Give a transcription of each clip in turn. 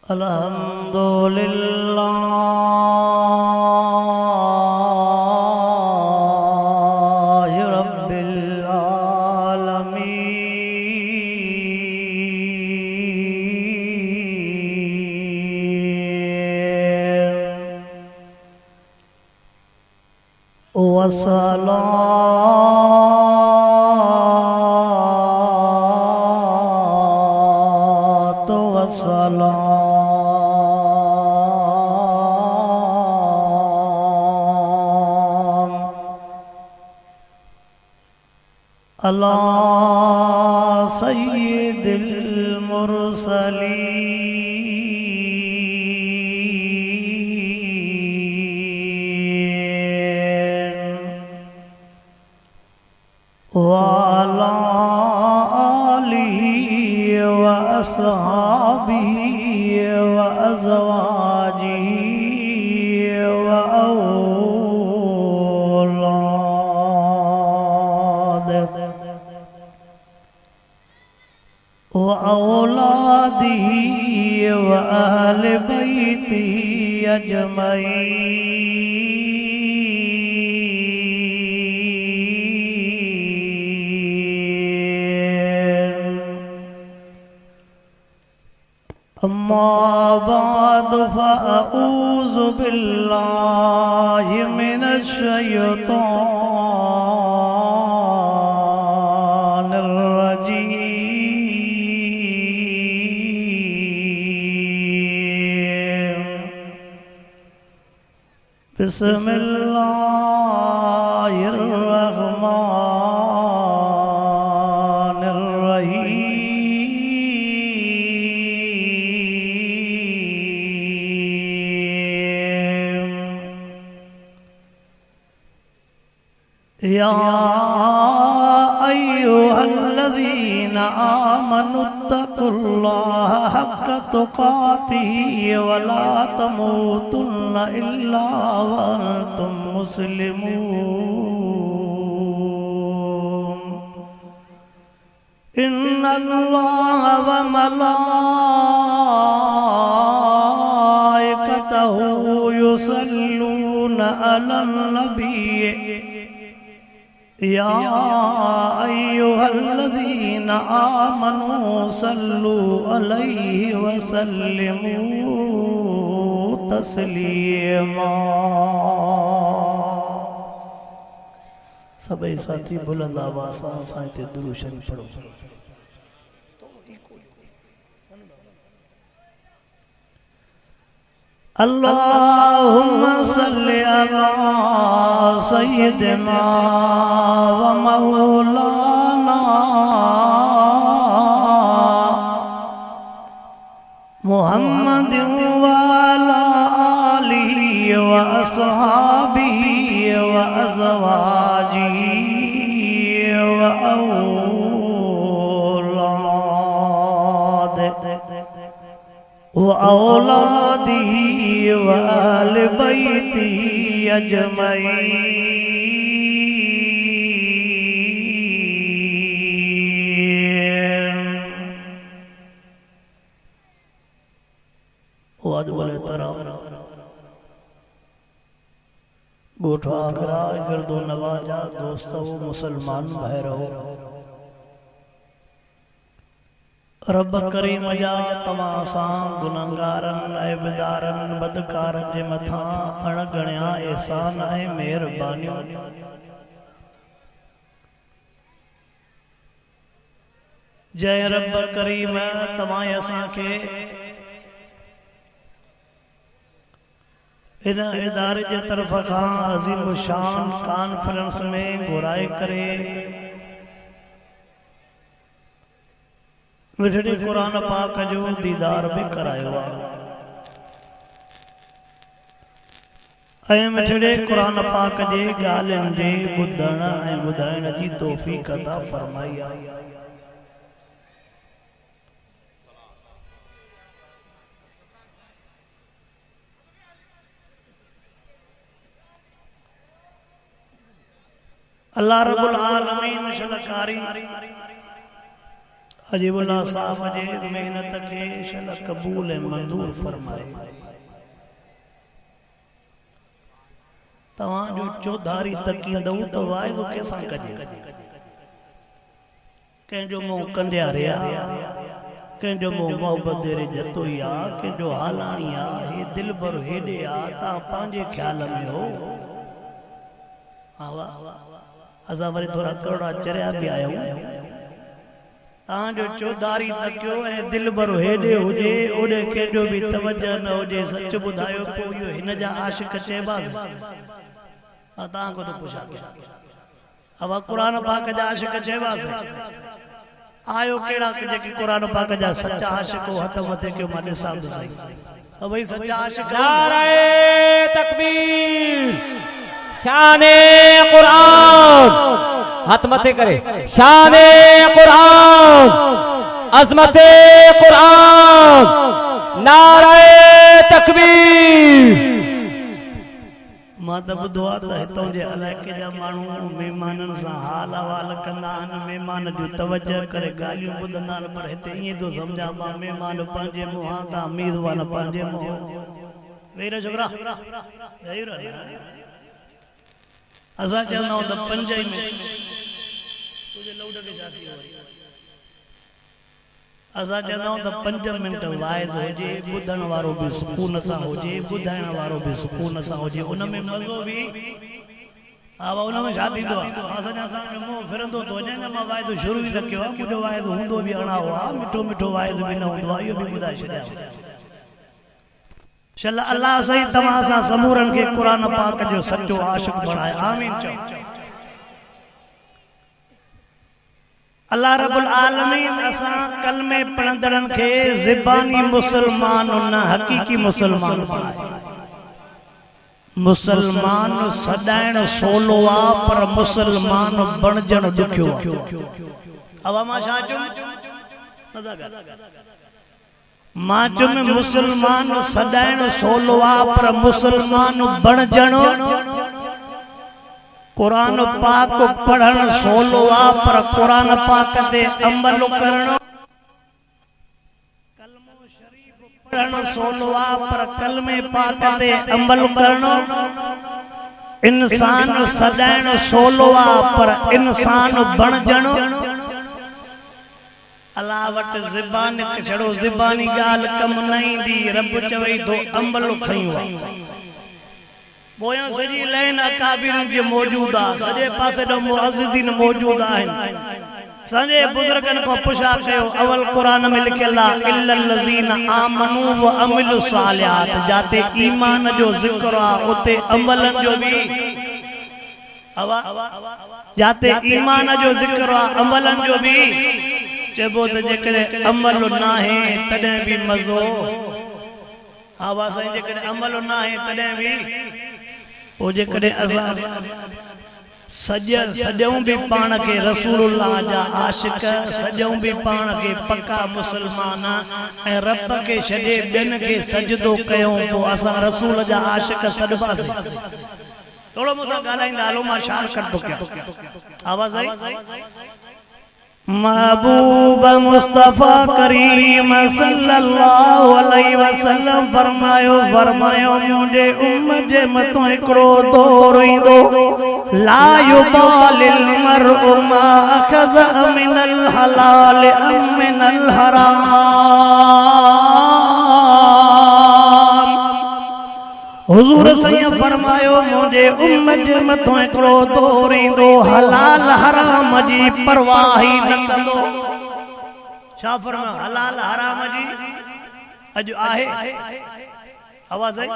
अल्हम्दुलिल्लाहि रब्बिल आलमीन वस्सलातु वस्सलाम अला सय्यिदिल मुरसलीन वाला आलिहि व अस्हाबिहि व अज़वाजिहि व औलादिहि व अहले बैतिहि अजमईन। अम्मा बाद फ़अऊज़ु बिल्लाहि मिनश शैतानिर रजीम। बिस्मिल्लाहिर रहमानिर रहीम। या अय्युहल्लज़ीना आमनुत्तकुल्लाह हक्क तुक़ातिहि व ला तमूतुन्ना इल्ला व अंतुम मुस्लिमून। इन्नल्लाह व मलाइकतहु युसल्लूना अलन नबी या अय्युहल्लज़ीना आमनू सल्लू अलैहि व सल्लिमू तस्लीमा। सभी साथी बुलंद आवाज़ सां दुरूद शरीफ पढ़ो। अल्लाहुम्मा सल्लि अला सय्यिदिना व मौलाना मुहम्मदिन व अला आलिहि व अस्हाबिहि व अज़वाजिहि व औलादिहि व अहले बैतिहि अजमईन। आज बोले तरह गोठा आखरा गर्दो नवाजा दोस्तों मुसलमान भैरव रब करीम जा तमासा गुनहगारन ऐबदारन बदकारन जे मथा अणगणिया एहसान है मेहरबानी। जय रब करीम तमाए असा के इन इदारे जे तरफ का अजीम शान कॉन्फ्रेंस में घुराए करे मिठड़े कुरान पाक जो दीदार भी करायो ऐं मिठड़े कुरान पाक जे गालिन जे बुधण ऐं बुधाइण जी तौफीक अता फरमाई आहे। अल्लाह रब्बुल आलमीन शनकारी अजीबुल्लाह साहब जे मेहनत के शल कबूल ऐं मंजूर फरमाए। तव्हां जो चौधारी तकींदव तो वाइदो कैसा कजे, कंहिंजो मुंहुं कंडियारे आ, कंहिंजो मुंहुं मोहब्बत दे जतो ई आ, कंहिंजो हालाणी आ, हे दिल भर हेॾे आ, तव्हां पंहिंजे ख्याल में हो। हा वाह, असां वरी थोरा करोड़ा चरिया बि आया आहियूं। तव्हांजो चौधारी तकियो ऐं दिल भर हेॾे हुजे, ओॾे कंहिंजो बि तवजह न हुजे। सच ॿुधायो पोइ इहो हिन जा आशिक़ चइबाज़? तव्हां को तो पुछा अब कुरान पाक जा आशिक़ चइबाज़? आयो केड़ा जेके कुरान पाक जा सच्चा आशिक़ हो, हथ मथे कयो मां ॾिसां त सही। सभई सच्चा आशिक़। नारे तकबीर, शाने कुरान, हाथ मथे करे, शाने कुरान, अजमते कुरान, नारे तकबीर। मां त ॿुधो आहे त हितां जे इलाइक़े जा माण्हू महिमाननि सां हाल अहवाल कंदा आहिनि, महिमान जो तवजह करे ॻाल्हियूं ॿुधंदा आहिनि, पर हिते ईअं थो सम्झां मां महिमान पंहिंजे मुंहां तां मेज़बान पंहिंजे मुंहुं। वेही रहो छोकिरा, वेही रहो। असां चवंदा आहियूं त 5 ई मिंट तुझे लौड के जाती हो। असां चवंदा आहियूं त 5 मिंट वाइज़ हुजे, ॿुधण वारो बि सुकून सां हुजे, ॿुधाइण वारो बि सुकून सां हुजे, उन में मज़ो बि। हा उन में छा थींदो आहे? असांजो मुंहुं फिरंदो थो वञे न। मां वाइदो शुरू ई न कयो आहे, मुंहिंजो वाइदो हूंदो बि अणाओ आहे, मिठो मिठो वाइदो बि न हूंदो आहे, इहो बि ॿुधाए छॾियां। चल अल्लाह सही तव्हां सां समूरनि खे क़ुरान पाक जो सचो आशिक़ बणाए। आमीन चओ। अल्लाह रब्बुल आलमीन असां कलमे पढ़ंदड़नि खे ज़बानी मुसलमान न हकीकी मुसलमान बणाए। मुसलमान सदाइण सोलो आ, पर मुसलमान बणजण ॾुखियो आहे। अब मां छा चुम मां चुम मुसलमान सदाइण सोलो आ, पर मुसलमान बणजण कुरान पाक पढ़ण सोलो आ, पर कुरान पाक ते अमल करण। कलमो शरीफ पढ़ण सोलो आ, पर कलमे पाक ते अमल करण। इंसान सदाइण सोलो आ, पर इंसान बणजण। अल्लाह वट ज़बान छड़ो ज़बानी गाल कम न ईंदी। रब चवई तो अमल खयूं। बोया सजी लाइन अकाबिर जे मौजूद आ, सजे पासे द मुअज्जिज़ीन मौजूद आहिन। सजे बुजुर्गन को पुछा कयो, अवल कुरान में लिखियल आ इल्लल लज़ीना आमनू व अमिलु सालिहात। जाते ईमान जो जिक्र आ, उते अमलन जो भी। जाते ईमान जो जिक्र आ, अमलन जो भी। चेबो त जेकॾहिं अमल ना है तॾहिं भी मज़ो। आवा साईं जेकॾहिं अमल ना है तॾहिं भी। ओ जेकॾहिं असां सॼऊं भी पाण खे रसूलुल्लाह जा आशिक़, सॼऊं भी पाण खे पक्का मुसलमान ऐं रब खे छॾे ॿियनि खे सजदो कयूं, पोइ असां रसूल जा आशिक़ सॾिबासीं। थोरो मूंसां ॻाल्हाईंदा हलो, मां शॉर्टकट थो कयां। आवाज़ आई? महबूब मुस्तफा करीम सल्लल्लाहु अलैहि वसल्लम फरमायो मुझे उम्मत जे मतो हिकड़ो दौर ईंदो, ला युबालिल मरउ मा अखज़ मिनल हलाल अम मिनल हराम। हुजूर सैयद फरमायो मुझे उम्मत जे मथो हिकड़ो दौर ईंदो, हलाल हराम जी परवाह ही न कंदो। छा फरमायो? हलाल हराम जी अज आहे। आवाज आई?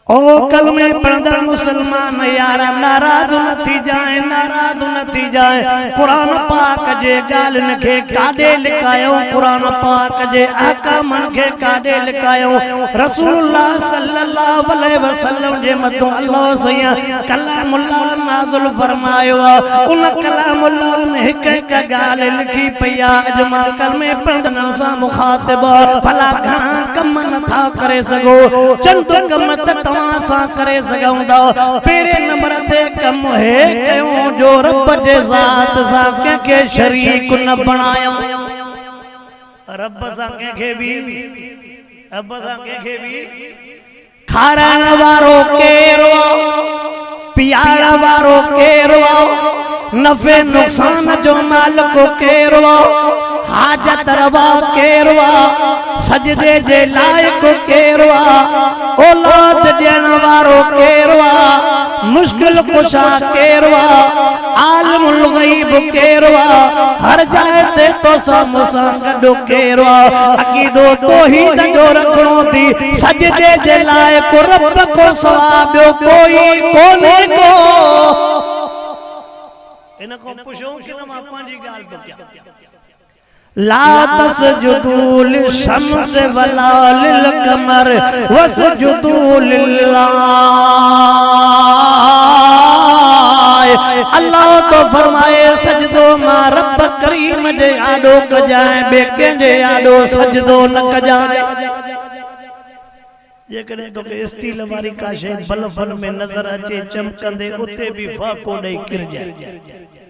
ओ कलमे पढ़ंदड़ मुसलमान यार नाराज न थी जाए, नाराज न थी जाए। कुरान पाक जे ॻाल्हियुनि खे काॾे लिकायो, कुरान पाक जे अहकामनि खे काॾे लिकायो। रसूलुल्लाह सल्लल्लाहु अलैहि वसल्लम जे मथों अल्लाह सैयद कलामुल्लाह नाज़िल फरमायो। उन कलामुल्लाह में हिक हिक ॻाल्हि लिखी पई आहे। अॼु मां कलमे पढ़ंदड़नि सां मुखातिब, भला घणा कम न था करे सगो चंद कम त तव्हां सां करे सघूं था पहिरे नंबर ते कम है कयूं जो रब जे ज़ात सां कंहिंखे शरीक न बणायो रब सां कंहिंखे बि रब सां कंहिंखे बि खाराइण वारो केरु पियाण वारो केरु नफ़े नुक़सान जो मालिक केरु हाजत रवा केरु सजदे जे लाइक केरु औलाद ॾियण वारो केरु मुश्किल कुशा केरु आलिमुल गैब केरु हर जाइ ते तोसां मूंसां गॾु केरु अक़ीदो तौहीद जो रखणो थी सजदे जे लाइक रब को सवा ॿियो कोई कोन्हे को इनको पुछो कि मां पंहिंजी ॻाल्हि तो क्या ला तसजुदू लिशम्स वला लिलकमर वसजुदू लिल्लाह अल्लाह तो फरमाए सजदो मां रब करीम जे आडो कजाए बेके जे आडो सजदो न कजाए जेकॾहिं तोखे स्टील वारी का शइ बल्ब में नजर अचे चमकंदे उते भी फाको ॾेई किरजाए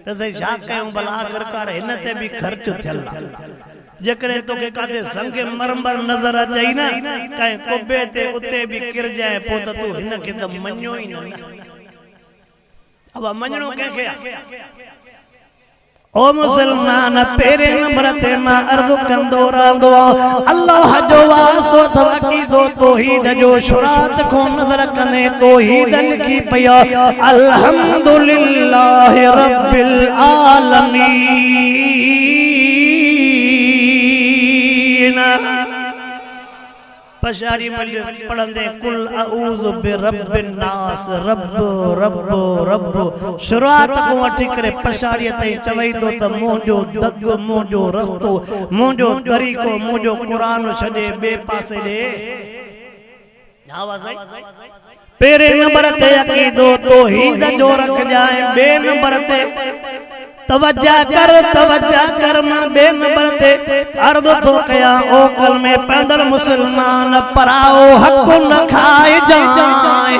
त सही छा कयूं भला आख़िरकार हिन ते भी ख़र्च थियल जेकॾहिं तोखे काथे संग मरमर नजर अचई न कंहिं कुबे ते उते भी किरजाए पोइ त तूं हिन खे त मञो ई न अब मञणो कंहिंखे ओ मुसलमान पहिरे नंबर ते मां अर्ज़ कंदो रहंदो अल्लाह जो वास्तो अथव अक़ीदो तौहीद जो शुरात को नज़र कंदे तौहीद लिखी पियो अल्हम्दुलिल्लाह रब्बिल आलमीन पछाड़ी पढ़ंदे कुल अऊज़ु बिरब्बिन नास रब रब रब शुरुआत को वठी करे पछाड़ी ताईं चवई तो त मुंहिंजो दग मुंहिंजो रस्तो मुंहिंजो तरीक़ो मुंहिंजो क़ुरान छॾे ॿिए पासे ॾे पहिरे नंबर ते अक़ीदो तौहीद जो रखजाए ॿिए नंबर ते तवज्जा कर मां बे नंबर ते अर्ज़ थो कयां ओ कल में पैदल मुसलमान पराओ हक न खाए जाए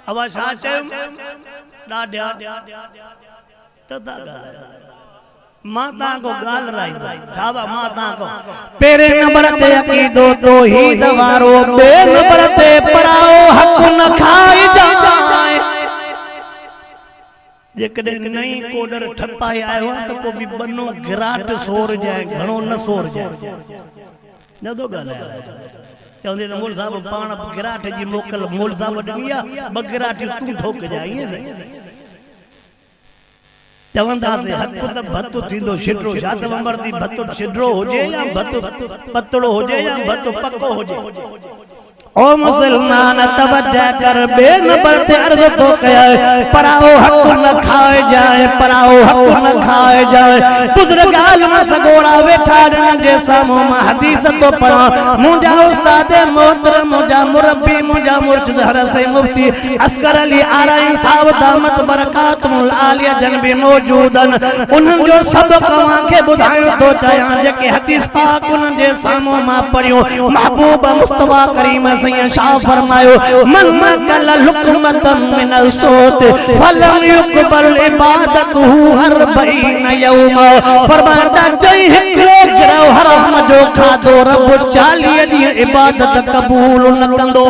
अब छा चयो ॾाढा तदा मां तां को गाल राईंदो छावा मां तां को पहिरे नंबर ते अक़ीदो तौहीद वारो बे नंबर ते पराओ हक न खाए जाए जेकॾहिं नई कोडर ठपाए आयो तो को भी बनो गिराट सोर जाए घणो न सोर जाए नदो ॻाल्हायो चवंदे त मोल साहब पाण गिराट जी मोकल मोल साहब ॾिनी आहे ॿ गिराटियूं तूं ठोक जाए ईअं सही चवंदासीं हक त भत थींदो छिटरो छा त अमर थी भत छिटरो हुजे या भत पतड़ो हुजे या भत पको हुजे ओ मुसलमान तवज्जा कर बे नंबर ते अर्ज़ तो कया पराओ हक न खाए जाए पराओ हक न खाए जाए बुजुर्ग आलम सगोरा वेठा जे सामो मां हदीस तो पढ़ा मुंजा उस्ताद मोहतरम मुंजा मुरब्बी मुंजा मुर्शिद हरसई मुफ्ती असगर अली आराई साहब दामत बरकातुल आलिया जन भी मौजूदन उन्हन जो सबक के बुधायो तो चाहिए जेके हदीस पाक उन्हन जे सामो मां पढ़ियो महबूब मुस्तफा करीम सैयद शाह फरमायो मन मकल लुकमत मिन सोत फलम युकबल इबादतहु 40 यौम फरमाता जई हिकड़ो गिरव हराम जो खादो रब 40 दी इबादत कबूल न कंदो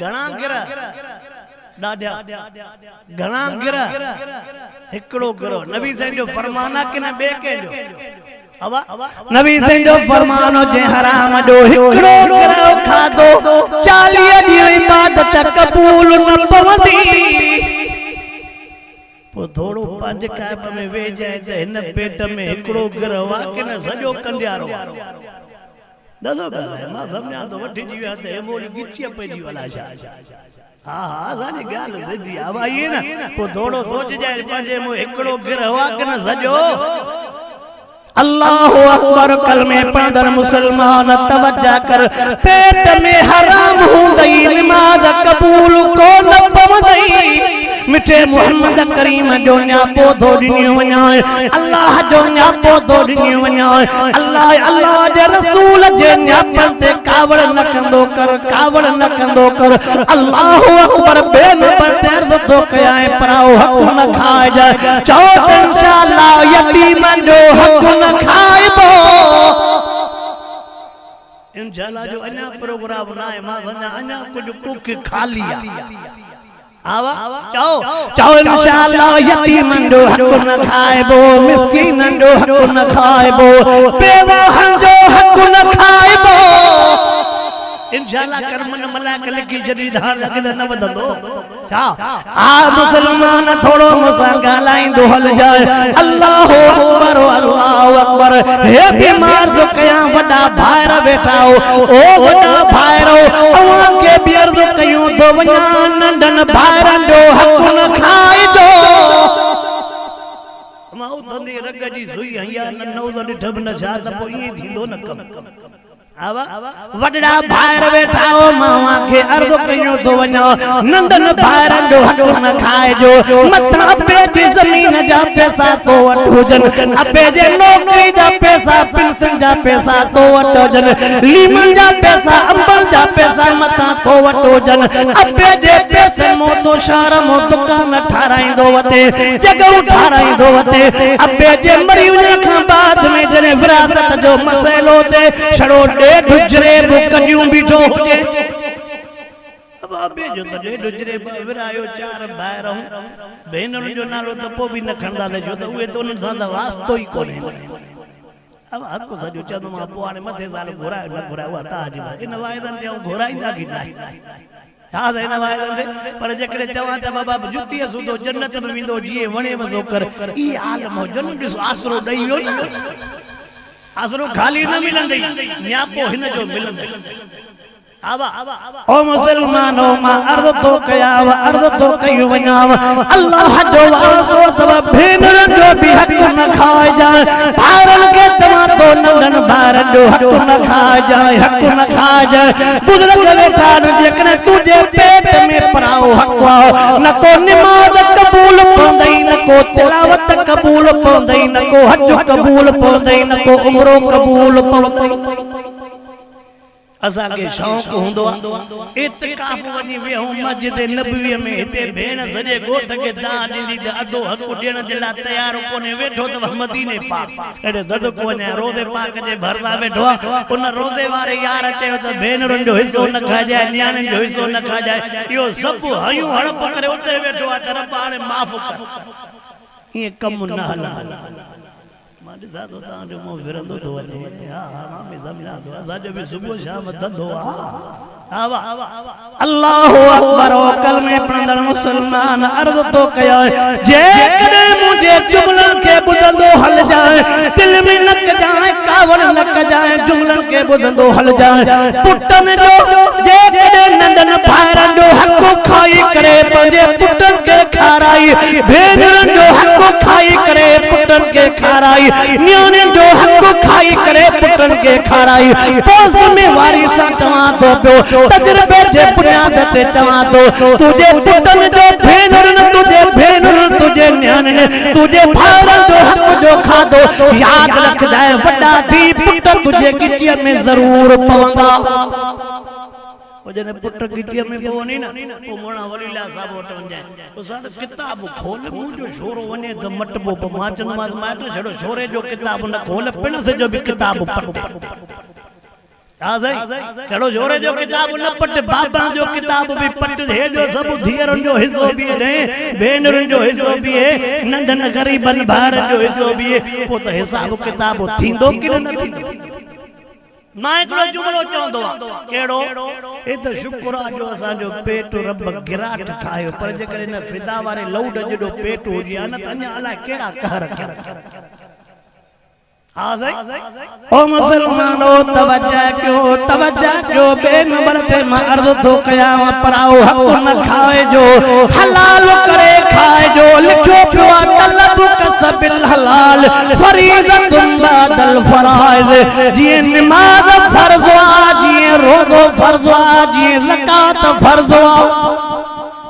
घणा गिर ॾाढा घणा गिर हिकड़ो गिरो नबी साईं जो फरमाना कि न ॿिए कंहिंजो नबी साईं जो फरमानो जे हराम जो हिकड़ो गिरो खादो 40 दी इबादत कबूल न पवंदी पो थोड़ो पंज कायब में वे जाए त हिन पेट में हिकड़ो गिरो आ कि न सॼो कंडियारो दसो ॻाल्हि मां सम्झां तो वठी जी विया त हे मोली गिची पइजी वला छा हाँ हाँ सारी ॻाल्हि सिधी आहे भाई न पोइ थोरो सोच जाए पंहिंजे मुंहुं हिकिड़ो गिरह आहे कि न सॼो अल्लाह अकबर कलमे पढ़ंदड़ मुसलमान तवज्जा कर पेट में हराम हूंदई नमाज कबूल को न पवंदई मिठे मोहम्मद करीम जो न्यापो थो ॾिनो वञाए अल्लाह जो न्यापो थो ॾिनो वञाए अल्लाह अल्लाह जे रसूल जे न्यापन ते कावड़ न कंदो कर कावड़ न कंदो कर अल्लाहु अकबर बे नंबर ते अर्ज़ थो कयां पराओ हक न खाइजाए चओ त इंशाअल्लाह यतीमन जो हक न खाइबो इंशाअल्लाह जो अन्या प्रोग्राम ना है मां अन्या कुछ कुक खाली आवा चाओ चाओ इंशाअल्लाह यतीमन जो हक न खाइबो मिस्कीनन जो हक न खाइबो बेवाहन जो हक न खाइबो इंशाअल्लाह कर्मन मलाक लिखी जदी धार लगल न वदंदो छा आ मुसलमान थोड़ो मुसा गालाइंदो हल जाए अल्लाहु अकबर हे बीमार जो कया वडा भायर बैठा हो ओ वडा भायरो अवा के भी अर्ज कयूं तो वना नंदन भायरन जो हक न खाइजो माउ धंदी रग जी सुई हया न नौज डिठब न छा त पो ई थींदो न कम आवा वडड़ा भायर बैठा हो मावा के अर्ज कयो तो वना नंदन भायरन जो हक न खाइजो मत अपे जी जमीन जा पैसा तो वठोजन अपे जे नौकरी जा पैसा पेंशन जा पैसा तो वठोजन लीमन जा पैसा अंबल जा पैसा मता तो वठोजन अपे जे पैसे मो तो शहर मो दुकान ठाराइंदो वते जगह ठाराइंदो वते अपे जे मरी वञण खां बाद में जने विरासत जो मसइलो ते छड़ो डुजरे बुकजूं बीठो होजे अब अबे जो त डुजरे विरायो चार भाइर भेनर जो नालो त पो भी न खणदा ले जो त उहे त उन सां वास्तो ई कोने अब हक सजो चंद मां पो हाणे मथे साल घुरायो न घुरायो ता जी इन वायदन ते घुराईंदा की नाहे हा इन वायदन ते पर जेकरे चवा त बाबा जुती सुदो जन्नत में विंदो जीए वणे वसो कर ई आलम हो जन दिस आसरो दई हो आसरो खाली न मिलंदी न्यापो हिन जो मिलंदे आवा ओ मुसलमानो मा अर्ज तो कया व अर्ज तो कयो वनाव अल्लाह जो वासो सब भेनर जो भी हक न खाए जाए भारन के तमा तो नंदन भारन जो हक न खाए जाए हक न खाए जाए बुजुर्ग बैठा न जेकने तुझे पेट में पराओ हक न को नमाज कबूल पौंदई न को तिलावत कबूल पौंदई न को हज कबूल पौंदई न को उम्रो कबूल पौंदई असा के शौक हुंदो इत्काफ वनी वे हूं मस्जिद नबवी में हिते भेण सजे गोठ के दान दी त अदो हक देण जे ला तैयार कोने वेठो त मदीने पाक एडे जद कोने रोज़े पाक जे भरदा वेठो उन रोज़े वारे यार चयो त भेनरन जो हिस्सो न खाजाए न्याणन जो हिस्सो न खाजाए यो सब हयूं हड़प करे उते वेठो आ तर पाणे माफ कर ये कम न हला मां साधो साधो मो विरंदो तो वने हा हा में जमीना तो साजो भी सुबह शाम धंधो आवा अल्लाहु अकबर ओ कलमे पढ़ंदड़ मुसलमान अर्ज तो कया जे कदे मुझे जुमलन के बुधंदो हल जाए दिल में न जाए कावड़ न जाए जुमलन के बुधंदो हल जाए पुटन जो जे कदे नंदन भाइरन जो हक खाई करे पंजे पुटन के खाराई भेनरन जो हक खाई करे पुटन के खाराई न्याने जो हक खाई करे पुटन के खाराई पोस में वारी सा चवा दो तजरबे जे बुनियाद ते चवा दो तुझे पुटन जो भेनरन तुझे न्याने तुझे भाइरन जो हक जो खादो याद रख जाए वड्डा दी पुट तुझे गिटिया में जरूर पवंदा ओ जने पुट गिटिया में पवनी ना ओ मोणा वलीला साहब वट वञे ओ साथ किताब खोल मुंजो छोरो वने त मटबो माचन माट छड़ो छोरे जो किताब न खोल पिण से जो भी किताब पढ़ आ सही छड़ो छोरे जो किताब न पढ़ बाबा जो किताब भी पढ़ हे जो सब धीरन जो हिस्सो भी है भेनरन जो हिस्सो भी है नंदन गरीबन भार जो हिस्सो भी है पो त हिसाब किताब थींदो कि न थींदो मां एकड़ो जुमलो चवंदो केड़ो ए त शुक्र आ जो असा जो पेट रब गिराट ठायो पर जे करे न फिदा वारे लौड जडो पेट हो जिया न त अन्या अला केड़ा कहर कर आ सही ओ मुसलमानो तवज्जो क्यों बेनबर थे मां अर्ज तो कया पराओ हक न खाए जो हलाल करे खाए जो लिखो पियो तलब कसबिल हलाल फरीज़तुन बादल फराइज जी नमाज फर्ज आ जी रोज़ो फर्ज आ जी ज़कात फर्ज आ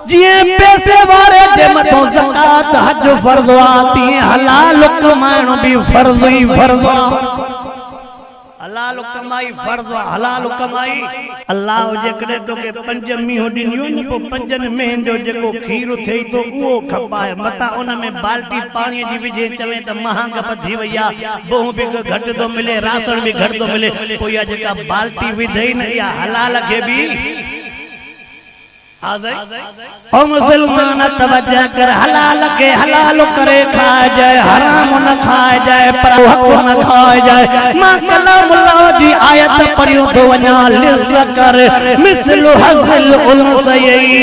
जी पैसे वारे जे मथो ज़कात हज फर्ज़ आती हलाल कमाइणो भी फर्ज़ ही फर्ज़ हलाल कमाई फर्ज़ हलाल कमाई अल्लाह जेकॾहिं तोखे 5 मींहं ॾिनियूं न पोइ 5 मींहं जो जेको खीर थिए थो उहो खपाए मता उन में बाल्टी पाणीअ जी विझे चवे त महांग वधी वई आहे बोह बि घटि थो मिले राशन बि घटि थो मिले पोइ इहा जेका बाल्टी विधई न इहा हलाल खे बि ओ मुसलमान तवज्जो कर हलाल के हलाल करे खाए जाए हराम न खाए जाए पर हक न खाए जाए मां कलामुल्लाह जी आयत पढ़ियो तो वना लिज़कर मिसलु हज़ल उनसयीन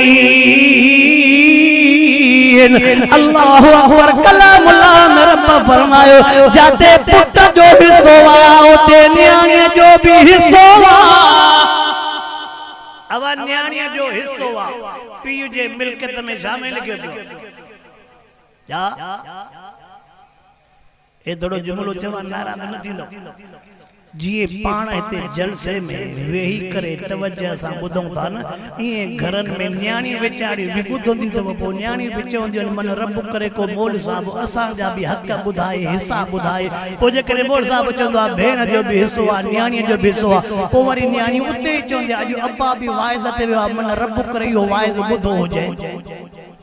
अल्लाहु अकबर कलामुल्लाह में रब फरमायो जाते पुट जो हिस्सो आ उते न्याणे जो भी हिस्सो आ अब न्याणीअ जो हिस्सो आ पीउ जे मिल्कियत में शामिल कयो जा एतिरो जुमिलो चवण नाराज़ न थींदो जीअं पाण हिते जलसे में वेही करे तवज्जो सां ॿुधूं था न ईअं घरनि में न्याणी वीचारियूं बि ॿुधंदी अथव पोइ न्याणियूं बि चवंदियूं आहिनि मन रब करे को मोल साहिब असांजा बि हक़ ॿुधाए हिसा ॿुधाए पोइ जेकॾहिं मोल साहिब चवंदो आहे भेण जो बि हिसो आहे न्याणीअ जो बि हिसो आहे पोइ वरी न्याणियूं उते ई चवंदी अॼु अब्बा बि वाइज़ ते वियो आहे मन रब करे इहो वाइज़ ॿुधो हुजे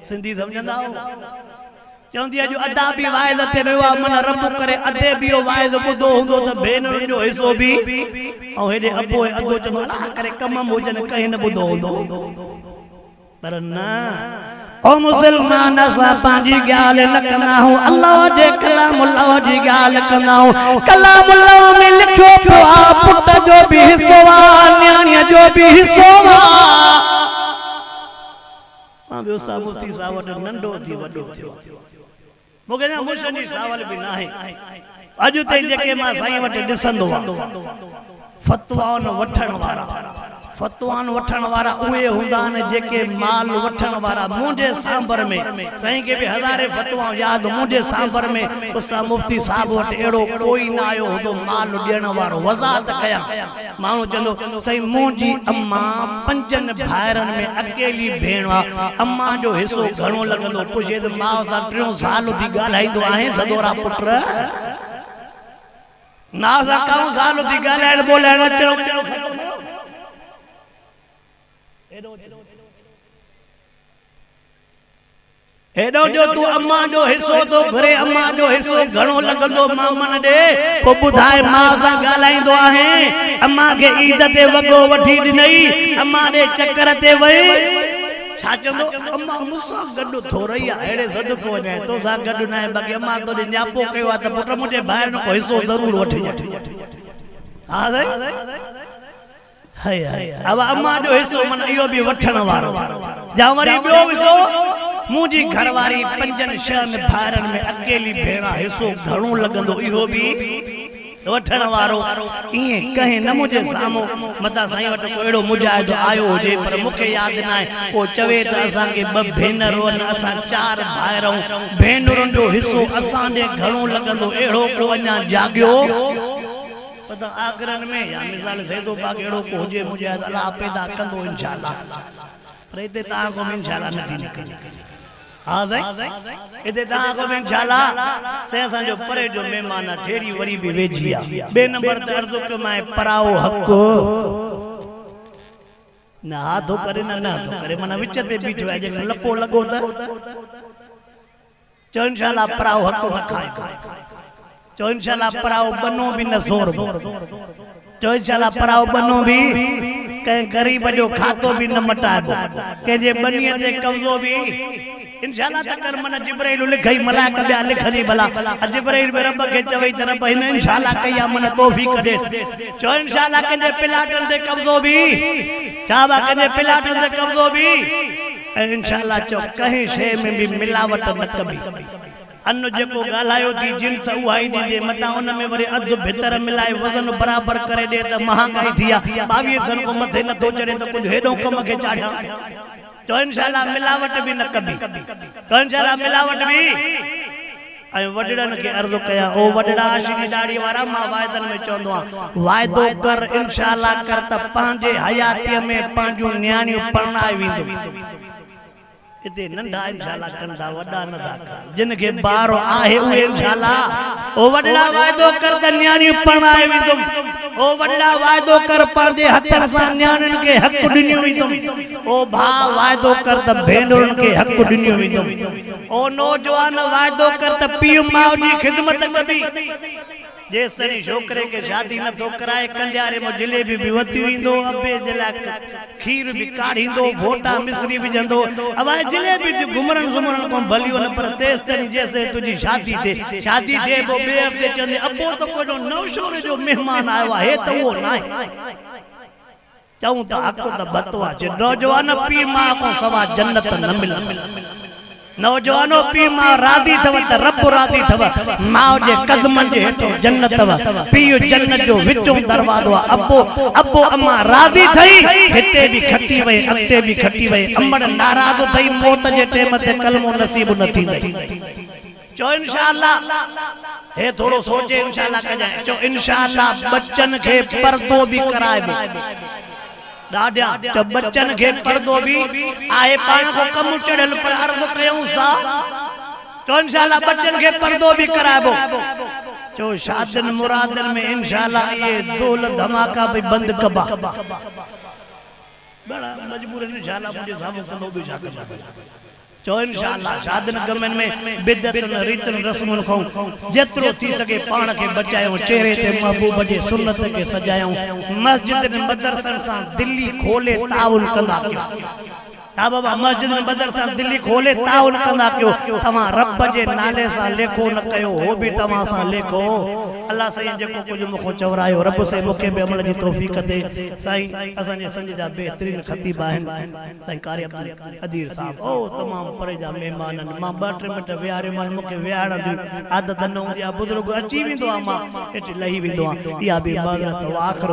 सिंधी सम्झंदा चवंदी अॼु अदा बि वाइज़ ते वियो आहे मन रब करे अधे बि इहो वाइज़ ॿुधो हूंदो त भेनरुनि जो हिसो बि ऐं हेॾे अबो अधो चवंदो अलाह करे कम हुजनि कंहिं न ॿुधो हूंदो पर न ओ मुसलमान असां पंहिंजी ॻाल्हि न कंदा आहियूं अल्लाह जे कलामुल्लाह जी ॻाल्हि कंदा आहियूं कलामुल्लाह में लिखियो पियो आहे पुट जो बि हिसो आहे न्याणीअ जो बि हिसो आहे मां ॿियो साहब मुफ्ती साहब वटि नंढो थी वॾो थियो मूंखे न मुशनी सावल बि न आहे अॼु ताईं जेके मां साईं वटि ॾिसंदो फतवान वठण वारा उहे हूंदा आहिनि जेके माल वठण वारा मुंहिंजे सांबर में साईं खे बि हज़ारे फतवा यादि मुंहिंजे सांबर में उस्ताद मुफ्ती साहब वटि अहिड़ो कोई न आयो हूंदो माल ॾियण वारो वज़ाहत कया माण्हू चवंदो साईं मुंहिंजी अम्मा 5 भाइरनि में अकेली भेण आहे अम्मा जो हिसो घणो लॻंदो पुछे त माउ सां 3 साल थी ॻाल्हाईंदो आहे सदोरा पुट माउ सां काऊं साल थी ॻाल्हाइण ॿोलाइण हेॾो जो तू अम्मा जो हिसो तो घरे अम्मा जो हिसो घणो लॻंदो मां मन ॾे पोइ ॿुधाए माउ सां ॻाल्हाईंदो आहे अम्मा खे ईद ते वॻो वठी ॾिनई अम्मा ॾे चकर ते वई छा चवंदो अम्मा मूंसां गॾु थोरई आहे अहिड़े सदको वञे तोसां गॾु न आहे बाक़ी अम्मा तोॾे न्यापो कयो आहे त पुट मुंहिंजे ॿाहिरि को हिसो ज़रूरु वठिजे हा साईं अब अम्मा जो हिस्सो मन इहो बि वठण वारो जा वरी ॿियो हिस्सो मुंहिंजी घरवारी 5-6 भाइरनि में अकेली भेण हिस्सो घणो लॻंदो इहो बि वठण वारो ईअं कंहिं न मुंहिंजे साम्हूं मता साईं वटि को अहिड़ो मुजाहिदो आयो हुजे पर मूंखे यादि न आहे को चवे त असांखे 2 भेनरूं आहिनि असां 4 भाइर आहियूं भेनरुनि जो हिस्सो असांजे घणो लॻंदो अहिड़ो को अञा जाॻियो पता आगरन में या मिसाल सैदो बाग एड़ो को हुजे मुझे अल्लाह पैदा कंदो इंशाअल्लाह पर इते ता को इंशाअल्लाह न थी निकले हां साईं इते ता को इंशाअल्लाह से असा जो परे जो मेहमान ठेड़ी वरी भी वेजिया 2 नंबर ते अर्जो के मैं पराओ हक ना हाथो करे ना तो करे मना विच ते बीठो है जे लपो लगो त चो इंशाअल्लाह पराओ हक न खाए चो इंशाअल्लाह पराओ बनो भी न जोर चो इंशाअल्लाह पराओ बनो भी कहीं गरीब जो खातो भी न मटाइबो के जे बनिए ते कब्जो भी इंशाअल्लाह तकर मन जिब्राइल लिखई मलाइका बया लिखनी भला जिब्राइल में रब के चवई तरफ इन इंशाअल्लाह कया मन तौफीक दे चो इंशाअल्लाह के जे पिलाटन ते कब्जो भी चाबा के जे पिलाटन ते कब्जो भी इंशाअल्लाह चो कहीं शे में भी मिलावट न कबी अन्न जेको गालायो थी जिन्स उहा ही दे मता उन में वरी अध भितर मिलाए वजन बराबर करे दे त महंगाई थिया 22 सन को मथे न तो चढ़े तो कुछ हेडो कम के चाढ़ा तो इंशाअल्लाह मिलावट भी न कबी तो इंशाअल्लाह मिलावट भी ऐं वडड़न के अर्ज कया ओ वडड़ा आशिकी दाढ़ी वारा मां वायदन में चवंदो आ वायदो कर इंशाअल्लाह कर त पंहिंजे हयातीअ में पंहिंजूं न्याणियूं परणाए वेंदो इते नंढा इंशाल्लाह कंदा वडा न था जिनके बार आहे उहे इंशाल्लाह ओ वडा वायदो कर त न्याणी पणाए विदुम ओ वडा वायदो कर पंहिंजे हथन सां न्याणिन के हक ॾिनियो विदुम ओ भा वायदो कर त भेनरुन के हक ॾिनियो विदुम ओ नौजवान वायदो कर त पीउ माउ जी खिदमत कबी जेसरी छोकरे के शादी न तो कराए कंडियारे में जलेबी भी वती विंदो अबे जला खीर भी काढ़ींदो फोटा मिश्री विझंदो अब जलेबी जो घुमरन सुमरन को भलियो न पर तेज तनी जैसे तुझी शादी थे वो बे हफ्ते चंदे अबो तो को जो नौशोरे जो मेहमान आयो है तो वो ना चाहूं तो हक तो बतवा जे नौजवान पी मां को सवा जन्नत न मिल नौजवानो पी मां राजी थव त रब राजी थव मां जे कदमन जे हेठो जन्नत थव पीउ जन्नत जो विचों दरवाजो अब्बो अम्मा राजी थई हिते भी खटी वे अते भी खटी वे अम्मड़ नाराज थई मौत जे टेम ते कलमो नसीब न थींदई चो इंशाअल्लाह हे थोड़ो सोचे इंशाअल्लाह कजाए चो इंशाअल्लाह बच्चन के पर्दो भी कराए दादा जब बच्चन के पर्दो भी आए पान को कम चढ़ल पर अर्ज कयूं सा तो इंशाल्लाह बच्चन के पर्दो भी कराबो जो शादन मुरादन में इंशाल्लाह ये दौल धमाका भी बंद कबा बड़ा मजबूर है इंशाल्लाह मुझे सामने कंदो भी जाके चो इंशाल्लाह शादन गमन में बिदतन रीतन रस्मन को जेतरो थी सके पाण के बचायो चेहरे ते महबूब जे सुन्नत के सजायो मस्जिद मदरसन सा दिल्ली खोले ताउन कंदा हाँ बाबा मस्जिद मदरसा दिल्ली खोले ताउन कंदा क्यों तमा रब जे नाले सा लेखो न कयो हो भी तमा सा लेखो अल्लाह सही जेको कुछ मुखो चवरायो रब से मुखे बे अमल जी तौफीक दे साईं असन जे संज जा बेहतरीन खतीब आहिन साईं कारी अब्दुल अदीर साहब ओ तमाम परे जा मेहमान मां 2-3 मिनट विहारे मन मुखे विहारण दी आदत न हुंदी आ बुजुर्ग अची विंदो आ मां एटी लही विंदो आ या बि माजरत आखिर